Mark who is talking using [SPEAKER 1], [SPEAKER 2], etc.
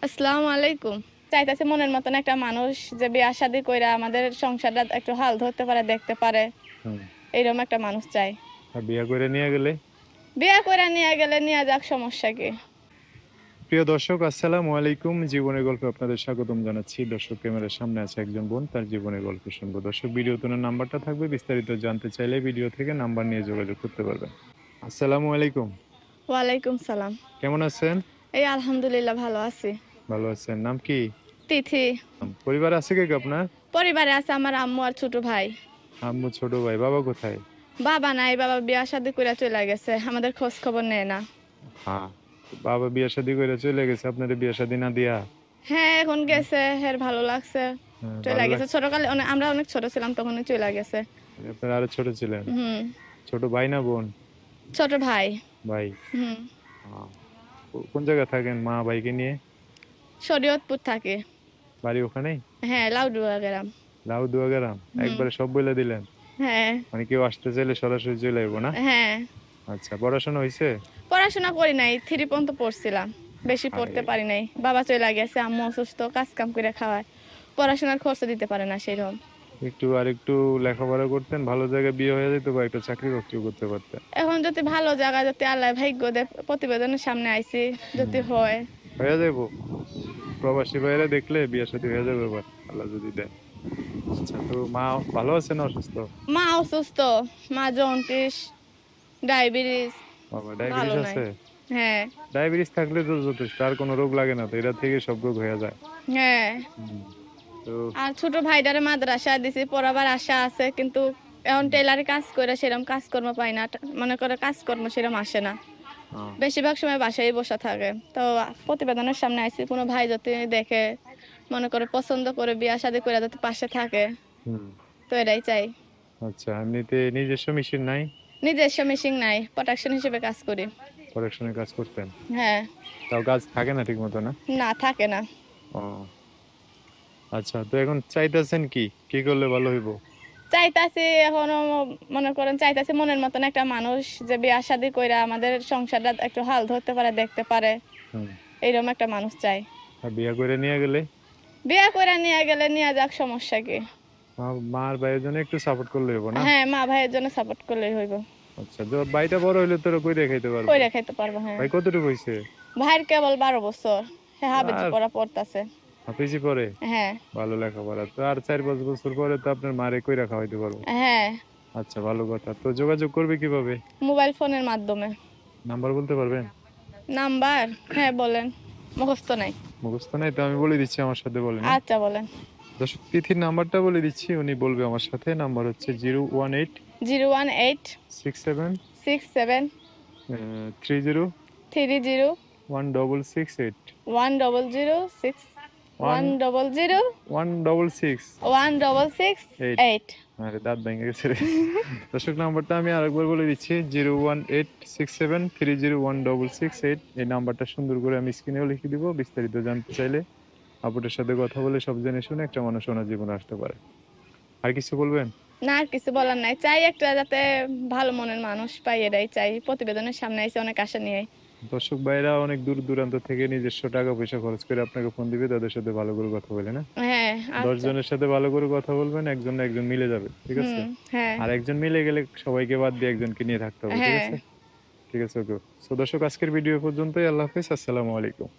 [SPEAKER 1] আসসালামু আলাইকুম। চাইতেছি মনের মতন একটা মানুষ যে বিয়া শাদী কইরা আমাদের সংসারটা একটু হাল ধরতে পারে, দেখতে পারে,
[SPEAKER 2] হুম।
[SPEAKER 1] এইরকম একটা মানুষ চাই।
[SPEAKER 2] আর বিয়ে করে নিয়ে গেলে?
[SPEAKER 1] বিয়া কইরা নিয়ে গেলে নিয়ে যাক, সমস্যা কি?
[SPEAKER 2] প্রিয় দর্শক, আসসালামু আলাইকুম। জীবনের গল্পে আপনাদের স্বাগতম জানাচ্ছি। দর্শক, ক্যামেরার সামনে আছে একজন বোন, তার জীবনের গল্প শুনবো। দর্শক, ভিডিও তোনার নাম্বারটা থাকবে, বিস্তারিত জানতে চাইলে ভিডিও থেকে নাম্বার নিয়ে যোগাযোগ করতে পারবেন। আসসালামু আলাইকুম।
[SPEAKER 1] ওয়ালাইকুম সালাম।
[SPEAKER 2] কেমন আছেন?
[SPEAKER 1] এই আলহামদুলিল্লাহ, ভালো আছি।
[SPEAKER 2] ভালো আছেন? নাম কি?
[SPEAKER 1] তিথি।
[SPEAKER 2] পরিবার আছে কে কে আপনার?
[SPEAKER 1] পরিবারে আছে আমার আম্মু আর ছোট ভাই।
[SPEAKER 2] আম্মু, ছোট ভাই। বাবা কোথায়?
[SPEAKER 1] বাবা নাই, বাবা বিয়া শাদী কইরা চলে গেছে, আমাদের খোঁজ খবর নেয় না।
[SPEAKER 2] হ্যাঁ। বাবা বিয়ে শাদী করে চলে গেছে, আপনার বিয়ে শাদী না দিয়া?
[SPEAKER 1] হ্যাঁ, এখন গেছে, হের ভালো লাগছে,
[SPEAKER 2] হ্যাঁ,
[SPEAKER 1] চলে
[SPEAKER 2] ভালো
[SPEAKER 1] গেছে।
[SPEAKER 2] লাগছে।
[SPEAKER 1] ছোটকালে আমরা অনেক ছোট ছিলাম, তখনই চলে গেছে।
[SPEAKER 2] আপনার আরো ছোট ছিলেন?
[SPEAKER 1] হুম।
[SPEAKER 2] ছোট ভাই না বোন?
[SPEAKER 1] ছোট ভাই।
[SPEAKER 2] ভাই।
[SPEAKER 1] হুম।
[SPEAKER 2] আহ, কোন জায়গায় থাকেন মা ভাইকে নিয়ে?
[SPEAKER 1] শরীয়তপুর থাকে।
[SPEAKER 2] বাড়ি ওখানেই?
[SPEAKER 1] হ্যাঁ, লাউডুয়া গ্রাম।
[SPEAKER 2] লাউদুয়া গ্রাম?
[SPEAKER 1] হুম।
[SPEAKER 2] একবারে সব বলে দিলেন।
[SPEAKER 1] হ্যাঁ।
[SPEAKER 2] মানে কেউ আসতে চাইলে সরাসরি চলে যাবো না?
[SPEAKER 1] হ্যাঁ।
[SPEAKER 2] আচ্ছা, পড়াশোনা হয়েছে?
[SPEAKER 1] পড়াশোনা করি নাই, 3 পর্যন্ত পড়ছিলাম, বেশি পড়তে
[SPEAKER 2] আরে,
[SPEAKER 1] পারি নাই। বাবা চলে গেছে, আম্মু অসুস্থ, কাজ কাম করে খাওয়ায়, পড়াশোনার খরচ দিতে পারে না সেরকম।
[SPEAKER 2] একটু আর একটু লেখাপড়া করতেন, ভালো জায়গায় বিয়ে হয়ে যেত বা একটা চাকরি বাকরিও করতে পারতেন।
[SPEAKER 1] এখন যদি ভালো জায়গা, যদি আল্লাহ ভাগ্য দেয়, প্রতিবেদনের সামনে আইছি,
[SPEAKER 2] হুম।
[SPEAKER 1] যদি হয়।
[SPEAKER 2] হয়ে যাবো। প্রবাসী ভাইয়েরা দেখলে বিয়ে শাদী হয়ে যাবে এবার, আল্লাহ যদি দেয়। আচ্ছা, তো মা ভালো আছে না অসুস্থ?
[SPEAKER 1] মা অসুস্থ, মা জন্ডিস, ডায়াবেটিস।
[SPEAKER 2] বাবা,
[SPEAKER 1] ভালো
[SPEAKER 2] ডায়াবেটিস
[SPEAKER 1] নাই।
[SPEAKER 2] আছে?
[SPEAKER 1] হ্যাঁ।
[SPEAKER 2] ডায়াবেটিস থাকলে তো যথেষ্ট, আর কোনো রোগ লাগে না তো, এটা থেকে সব রোগ হয়ে যায়।
[SPEAKER 1] হ্যাঁ।
[SPEAKER 2] হুম। তো
[SPEAKER 1] আর ছোট ভাইটারে মাদ্রাসা দিছি, পড়াবার আশা আছে, কিন্তু এখন টেলারে কাজ করে সেরকম কাজকর্ম পাই না। মনে করে কাজকর্ম সেরকম আসে না,
[SPEAKER 2] আহ,
[SPEAKER 1] বেশিরভাগ সময় বাসায় বসে থাকে। তো প্রতিবেদনের সামনে আইসি, কোনো ভাই যদি দেখে, মনে করে পছন্দ করে, বিয়া শাদী করে যাতে পাশে থাকে,
[SPEAKER 2] হুম।
[SPEAKER 1] তো এটাই চাই।
[SPEAKER 2] আচ্ছা, এমনিতে নিজস্ব মেশিন নাই?
[SPEAKER 1] নিজস্ব মেশিন নাই, প্রোডাকশন হিসেবে কাজ করি।
[SPEAKER 2] প্রোডাকশনের কাজ করতেন?
[SPEAKER 1] হ্যাঁ।
[SPEAKER 2] তাও কাজ থাকে না ঠিক মতো, না?
[SPEAKER 1] না, থাকে না।
[SPEAKER 2] ও, আচ্ছা, তো এখন চাইতেছেন কি কি করলে ভালো হইব?
[SPEAKER 1] চাইতাছি এখনো, মনে করেন চাইতাছি মনের মতন একটা মানুষ যে বিয়া শাদী কইরা আমাদের সংসারটা একটু হাল ধরতে পারে, দেখতে পারে,
[SPEAKER 2] হুম।
[SPEAKER 1] এইরকম একটা মানুষ চাই।
[SPEAKER 2] আর বিয়ে করে নিয়ে গেলে?
[SPEAKER 1] বিয়া কইরা নিয়ে গেলে নিয়ে যাক, সমস্যা কি?
[SPEAKER 2] মার ভাইয়ের জন্য একটু সাপোর্ট করলে হইব না?
[SPEAKER 1] হ্যাঁ, মা ভাইয়ের জন্য সাপোর্ট করলেই হইব।
[SPEAKER 2] আচ্ছা, তো ভাইটা বড় হইলে তোরা কই দেখাইতে পারবো?
[SPEAKER 1] কইরা খাইতে পারবো, হ্যাঁ।
[SPEAKER 2] ভাই কতটুকু হইছে?
[SPEAKER 1] ভাইয়ের কেবল 12 বছর, হ্যাঁ, হাবিজি
[SPEAKER 2] আর
[SPEAKER 1] পড়া পড়তাছে।
[SPEAKER 2] হাফিজি পরে?
[SPEAKER 1] হ্যাঁ।
[SPEAKER 2] ভালো লেখাপড়া তো, আর 4-5 বছর পরে তো আপনার মারে কইরা খাওয়াইতে পারবো।
[SPEAKER 1] হ্যাঁ।
[SPEAKER 2] আচ্ছা, ভালো কথা। তো যোগাযোগ করবে কিভাবে?
[SPEAKER 1] মোবাইল ফোনের মাধ্যমে।
[SPEAKER 2] নাম্বার বলতে পারবেন?
[SPEAKER 1] নাম্বার? হ্যাঁ, বলেন। মুখস্থ নাই।
[SPEAKER 2] মুখস্থ নাই তো আমি বলে দিচ্ছি, আমার সাথে বলেন, হ্যাঁ?
[SPEAKER 1] আচ্ছা, বলেন।
[SPEAKER 2] দর্শক, তিথির নাম্বারটা বলে দিচ্ছি, উনি বলবে আমার সাথে। নাম্বার হচ্ছে 018
[SPEAKER 1] 018
[SPEAKER 2] 67
[SPEAKER 1] 67
[SPEAKER 2] 30
[SPEAKER 1] 30
[SPEAKER 2] 1668।
[SPEAKER 1] 1006
[SPEAKER 2] ওয়ান
[SPEAKER 1] 100
[SPEAKER 2] 166 এইট।
[SPEAKER 1] 1668।
[SPEAKER 2] আরে, দাঁত ভেঙে গেছে রে। দর্শক, নাম্বারটা আমি আরেকবার বলে দিচ্ছি, 01867301668। এই নাম্বারটা সুন্দর করে আমি স্ক্রিনেও লিখে দিব। বিস্তারিত জানতে চাইলে আপুটার সাথে কথা বলে সব জেনে শুনে একটা মানুষ ওনার জীবনে আসতে পারে। আর কিছু বলবেন?
[SPEAKER 1] না, আর কিছু বলার নাই, চাই একটা যাতে ভালো মনের মানুষ পাই, এটাই চাই। প্রতিবেদনের সামনে এসে অনেক আশা নিয়ে।
[SPEAKER 2] দর্শক ভাইরা অনেক দূর দূরান্ত থেকে নিজস্ব টাকা পয়সা খরচ করে আপনাকে ফোন দিবে, তাদের সাথে ভালো করে কথা বলে না।
[SPEAKER 1] হ্যাঁ।
[SPEAKER 2] দশ
[SPEAKER 1] আচ্ছা।
[SPEAKER 2] জনের সাথে ভালো করে কথা বলবেন, একজন না একজন মিলে যাবে, ঠিক আছে?
[SPEAKER 1] হুম। হ্যাঁ।
[SPEAKER 2] আর একজন মিলে গেলে সবাইকে বাদ দিয়ে একজনকে নিয়ে থাকতে হবে, ঠিক
[SPEAKER 1] হ্যাঁ।
[SPEAKER 2] আছে? ঠিক আছে, ওকে। সো দর্শক, আজকের ভিডিও পর্যন্তই। আল্লাহ হাফিজ, আসসালামু আলাইকুম।